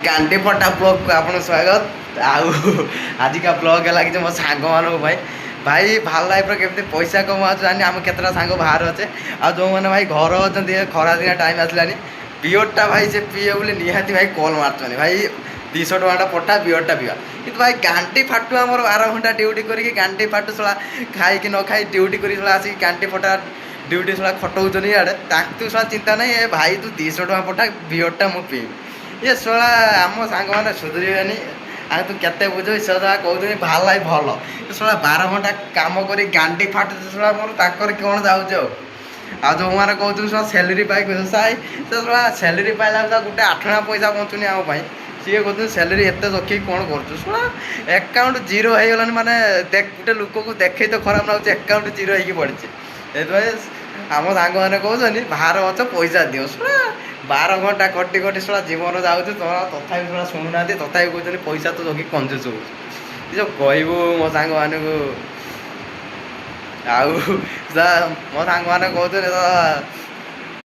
गांडी फटा ब्लॉग को आपन स्वागत आजिका ब्लॉग है कि मो सांग मान भाई भाई ভাল लाइफ केमती पैसा कमा जानी आम केतटा सांग बाहर अच्छे आ जो मैंने भाई घर अच्छा खरा दिन टाइम आसलानी बियरटा भाई से पीए बोले निहाती भाई कल मार्चनी भाई 200 टका पटा बियरटा पीवा कि भाई गांडी फाटू आम 12 घंटा ड्यूटी करके गांडी फाटू शला खाई न खाई ड्यूटी कर आसिक गांडी फटा ड्यूटी शला खटौन इे ताकू शला चिंता नहीं ए भाई तू 200 टका पटा बियरटा मु पीबी ये शला आम सांग मैंने सुधरबे आ तू केते बुझे से कहते भाल लाइफ भल शला 12 घंटा काम कर गांडी फाटू शला मोर ताकर कौन जाऊँ आ जो मैंने कहते शला सैलरी पाई साई से शला सैलरी पाइला गोटे 8 पैसा बचुनी आम सी कहते सैलरी एत रखी कौन कर एकाउंट जीरो हो गलानी माने गोटे लोक को देखे तो खराब लगुच एकाउंट जीरो हो पड़ी से आम सांग मैंने कहते बाहर अच पैसा दियो शला 12 घंटा कटी कटी शला जीवन जाऊँ तथा शला शुणुना तथा कहते पैसा तो जगह कंजूस हो जो कहबू मो सांग मान को मो सांग मैंने कहते